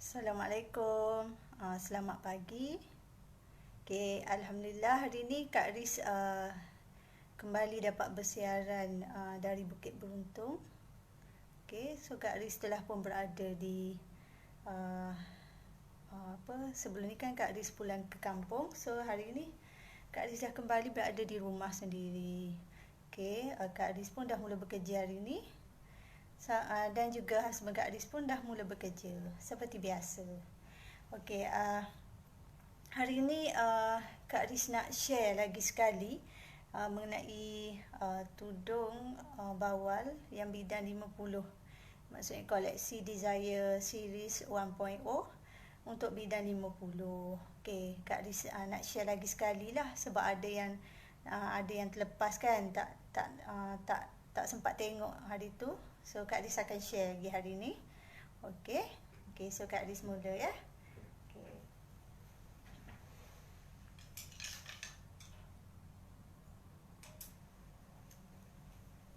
Assalamualaikum. Selamat pagi. Okay, Alhamdulillah hari ni Kak Riz kembali dapat bersiaran dari Bukit Beruntung. Okay, so Kak Riz telah pun berada di sebelum ni kan Kak Riz pulang ke kampung. So hari ni Kak Riz dah kembali berada di rumah sendiri. Okay, Kak Riz pun dah mula bekerja hari ni. Dan juga husband Kak Riz pun dah mula bekerja seperti biasa. Okey, hari ni Kak Riz nak share lagi sekali mengenai tudung bawal yang bidan 50. Maksudnya koleksi Desire Series 1.0 untuk bidan 50. Okey, Kak Riz nak share lagi sekali lah sebab ada yang terlepas kan, tak sempat tengok hari tu. So Kak Riz akan share lagi hari ni. Okey. Okey, so Kak Riz mula ya. Okey.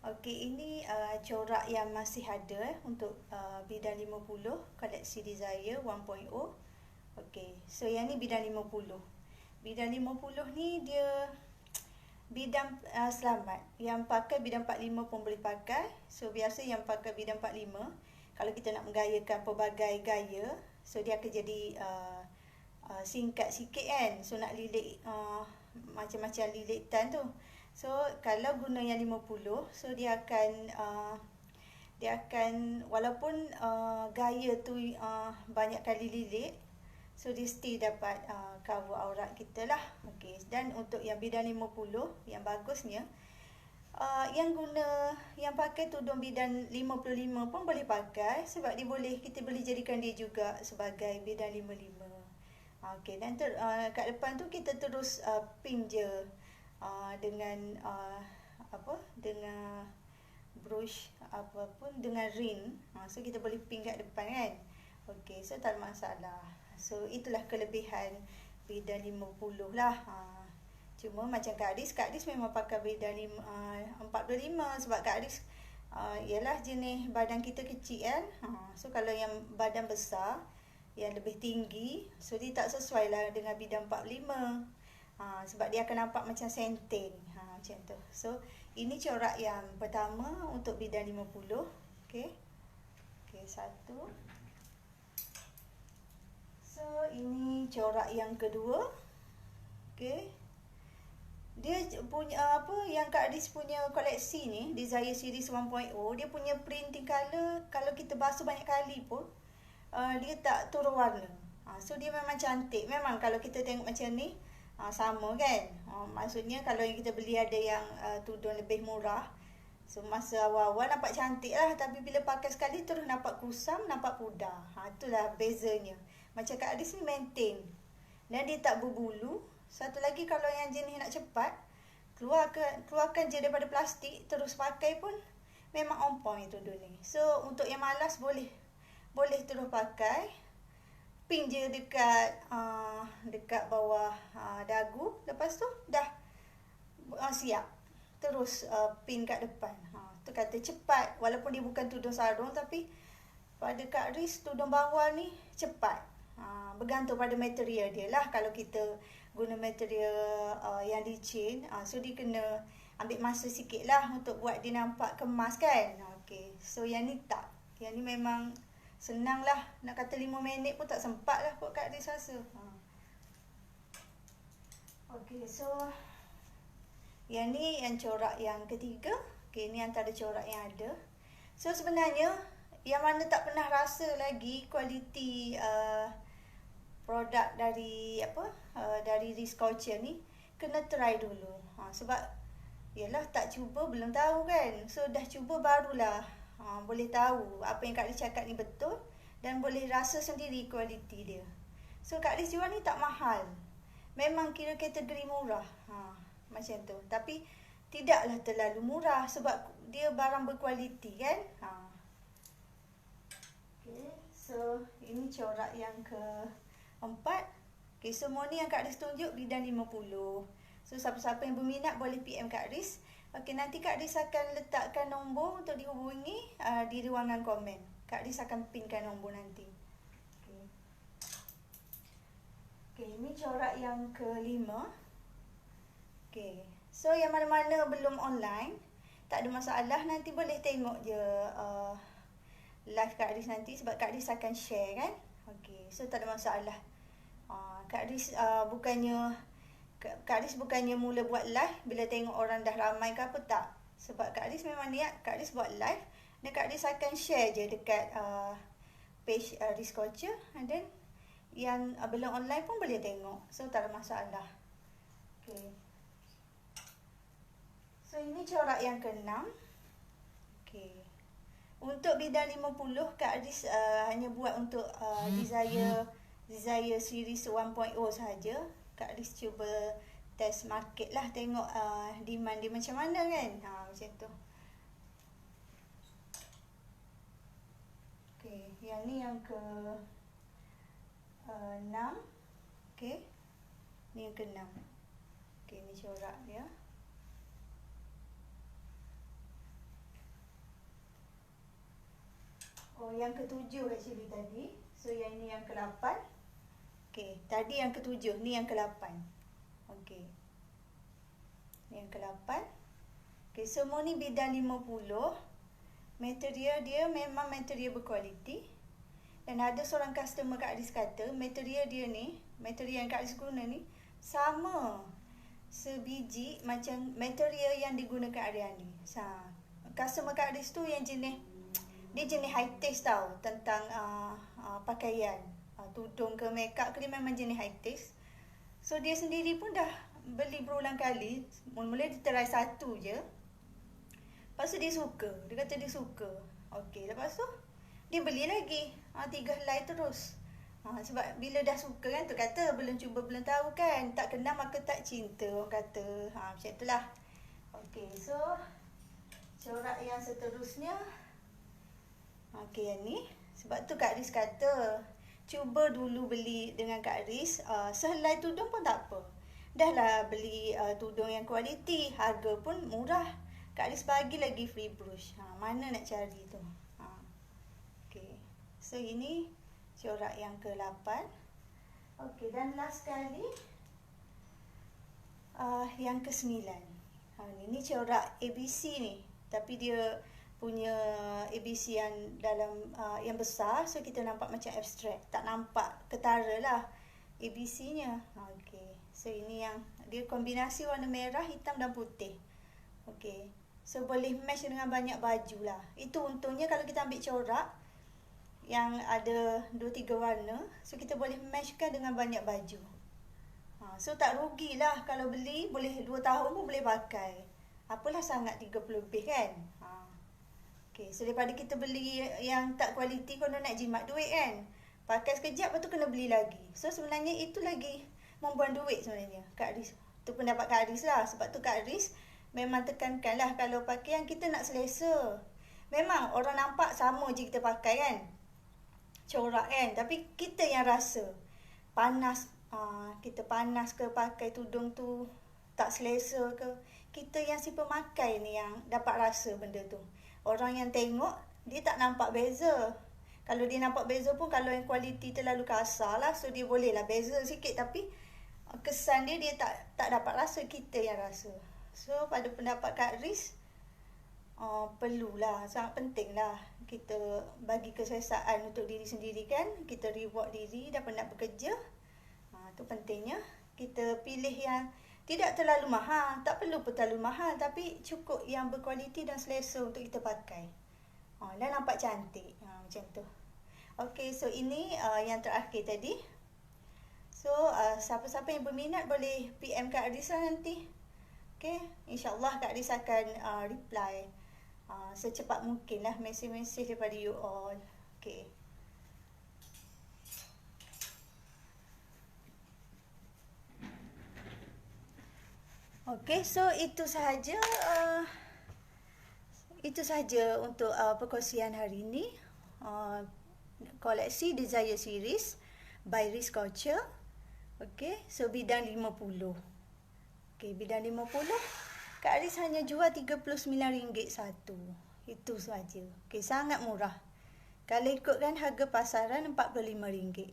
Okey, ini corak yang masih ada untuk bidan 50 koleksi Desire 1.0. Okey, so yang ni bidan 50. Bidan 50 ni dia bidang selamat. Yang pakai bidang 45 pun boleh pakai. So biasa yang pakai bidang 45, kalau kita nak menggayakan pelbagai gaya, so dia akan jadi singkat sikit kan. So nak lilit macam-macam lilitan tu. So kalau guna yang 50, so dia akan walaupun gaya tu banyak kali lilit, so dia still dapat cover aurat kita lah. Okay. Dan untuk yang bidan 50, yang bagusnya yang pakai tudung bidan 55 pun boleh pakai, sebab kita boleh jadikan dia juga sebagai bidan 55. Okay. Dan kat depan tu kita terus pin je dengan dengan brush dengan ring. So kita boleh pin kat depan kan. Okay, so tak ada masalah. So itulah kelebihan bidan 50 lah. Cuma macam Kak Riz memang pakai bidan 45 sebab Kak Riz ialah jenis badan kita kecil kan. So kalau yang badan besar, yang lebih tinggi, so dia tak sesuai lah dengan bidan 45. Sebab dia akan nampak macam senteng. Macam tu. So ini corak yang pertama untuk bidan 50. Okay. Okay, satu. So ini corak yang kedua. Okey. Dia punya yang Kak Riz punya koleksi ni, Desire Series 1.0, dia punya printing color kalau kita basuh banyak kali pun dia tak turun warna. So dia memang cantik. Memang kalau kita tengok macam ni sama kan. Maksudnya kalau yang kita beli ada yang tudung lebih murah, so masa awal-awal nampak cantik lah, tapi bila pakai sekali terus nampak kusam, nampak pudar. Itulah bezanya. Macam Kak Riz ni maintain. Dan dia tak berbulu. Satu lagi, kalau yang jenis nak cepat, keluarkan je daripada plastik, terus pakai pun memang on point tudung ni. So untuk yang malas boleh terus pakai. Pin je dekat bawah dagu. Lepas tu dah siap. Terus pin kat depan. Tu kata cepat. Walaupun dia bukan tudung sarung, tapi pada Kak Riz tudung bawal ni cepat. Bergantung pada material dia lah. Kalau kita guna material yang licin, so dia kena ambil masa sikit lah untuk buat dia nampak kemas kan. Okay. So yang ni tak. Yang ni memang senang lah. Nak kata 5 minit pun tak sempat lah kot Kak Riz rasa. Okay, so yang ni yang corak yang ketiga. Okay, ni antara corak yang ada. So sebenarnya yang mana tak pernah rasa lagi kualiti produk dari dari Riz Couture ni, kena try dulu. Sebab yalah, tak cuba belum tahu kan. So dah cuba barulah boleh tahu apa yang Kak Riz cakap ni betul, dan boleh rasa sendiri kualiti dia. So Kak Riz jual ni tak mahal. Memang kira kategori murah. Macam tu. Tapi tidaklah terlalu murah sebab dia barang berkualiti kan. Okay. So ini corak yang keempat. Okay, semua ni yang Kak Riz tunjuk bidan 50. So siapa-siapa yang berminat boleh PM Kak Riz. Okay, nanti Kak Riz akan letakkan nombor untuk dihubungi di ruangan komen. Kak Riz akan pinkan nombor nanti. Okay. Okey, ini corak yang kelima. Okey. So yang mana-mana belum online, tak ada masalah, nanti boleh tengok je live Kak Aris nanti sebab Kak Aris akan share kan. Okey, so tak ada masalah. Kak Aris Kak Aris bukannya mula buat live bila tengok orang dah ramai ke apa, tak. Sebab Kak Aris memang niat Kak Aris buat live dan Kak Aris akan share je dekat page Aris Culture, and then yang belum online pun boleh tengok. So tak ada masalah. Okay. So ini corak yang ke-6. Okay. Untuk bidang 50 Kak Aris hanya buat untuk Desire series 1.0 sahaja. Kak Aris cuba test market lah, tengok demand dia macam mana kan. Macam tu. Okay, yang ni yang ke 6. Okay, ni yang ke-6. Okay, ni corak dia. Oh, yang ke-7 actually tadi. So yang ni yang ke-8. Okay, tadi yang ke-7, ni yang ke-8. Okay, ni yang ke-8. Okay, semua ni bidang 50. Material dia memang material berkualiti. Dan ada seorang customer Kak Aris kata, material dia ni, material yang Kak Aris guna ni, sama sebiji macam material yang digunakan Ariani. Customer Kak Aris tu yang jenis, dia jenis high taste tau, tentang pakaian. Tudung ke makeup ke, dia memang jenis high taste. So dia sendiri pun dah beli berulang kali. Mula-mula dia try satu je, lepas tu dia suka. Dia kata dia suka. Okey, lepas tu dia beli lagi 3 helai terus. Sebab bila dah suka kan, tu kata belum cuba belum tahu kan, tak kenal maka tak cinta, orang kata. Macam itulah. Okey, so corak yang seterusnya. Okey, yang ni. Sebab tu Kak Aris kata, cuba dulu beli dengan Kak Aris, sehelai tudung pun tak apa. Dah lah beli tudung yang kualiti, harga pun murah. Kak Aris bagi lagi free brush. Mana nak cari tu. Okay. So ini corak yang ke-8. Okay, dan last sekali yang ke-9. Ini corak ABC ni. Tapi dia punya ABC yang dalam yang besar, so kita nampak macam abstract, tak nampak ketara lah ABC-nya. Okay, so ini yang dia kombinasi warna merah, hitam dan putih. Okay, so boleh match dengan banyak baju lah. Itu untungnya kalau kita ambil corak yang ada 2-3 warna, so kita boleh matchkan dengan banyak baju. So tak rugilah kalau beli, boleh 2 tahun pun boleh pakai. Apalah sangat 30 lebih kan. Okay, so daripada kita beli yang tak kualiti, kalau nak jimat duit kan, pakai sekejap lepas tu kena beli lagi. So sebenarnya itu lagi membuang duit sebenarnya Kak Aris. Tu pendapat Kak Aris lah. Sebab tu Kak Aris memang tekankan lah, kalau pakai yang kita nak selesa. Memang orang nampak sama je kita pakai kan, corak kan, tapi kita yang rasa panas. Kita panas ke pakai tudung tu tak selesa ke, kita yang si pemakai ni yang dapat rasa benda tu. Orang yang tengok, dia tak nampak beza. Kalau dia nampak beza pun, kalau yang kualiti terlalu kasar lah, so dia boleh lah beza sikit, tapi kesan dia tak dapat rasa, kita yang rasa. So pada pendapat Kak Aris, perlulah, sangat penting lah kita bagi keselesaan untuk diri sendiri kan. Kita reward diri dah penat bekerja. Tu pentingnya kita pilih yang tidak terlalu mahal, tak perlu pun terlalu mahal, tapi cukup yang berkualiti dan selesa untuk kita pakai. Dan nampak cantik. Macam tu. Okay, so ini yang terakhir tadi. So siapa-siapa yang berminat boleh PM Kak Aris lah nanti. Okay, insyaAllah Kak Aris akan reply secepat mungkin lah mesej-mesej daripada you all. Okay. Okay, so itu sahaja untuk perkongsian hari ini. Koleksi Desire Series by Aris Culture. Okay, so bidang 50. Okay, bidang 50. Kak Aris hanya jual RM39 satu. Itu saja. Okay, sangat murah. Kalau ikutkan harga pasaran RM45.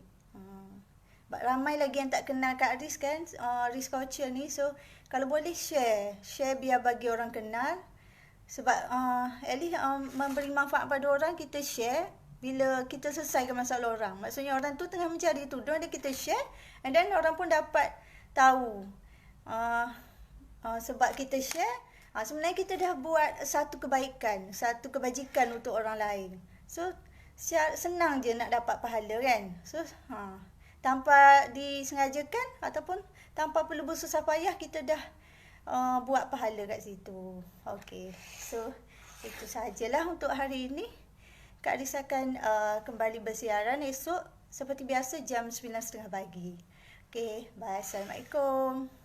Ramai lagi yang tak kenal Kak Riz kan, Riz Culture ni. So kalau boleh share biar bagi orang kenal. Sebab at least memberi manfaat pada orang, kita share. Bila kita selesaikan masalah orang, maksudnya orang tu tengah mencari tudung, dan kita share, and then orang pun dapat tahu. Sebab kita share, sebenarnya kita dah buat satu kebaikan, satu kebajikan untuk orang lain. So senang je nak dapat pahala kan. So tanpa disengajakan ataupun tanpa perlu bersusah payah, kita dah buat pahala kat situ. Okay, so itu sajalah untuk hari ini. Kak Riz akan kembali bersiaran esok seperti biasa jam 9.30 pagi. Okay, bye. Assalamualaikum.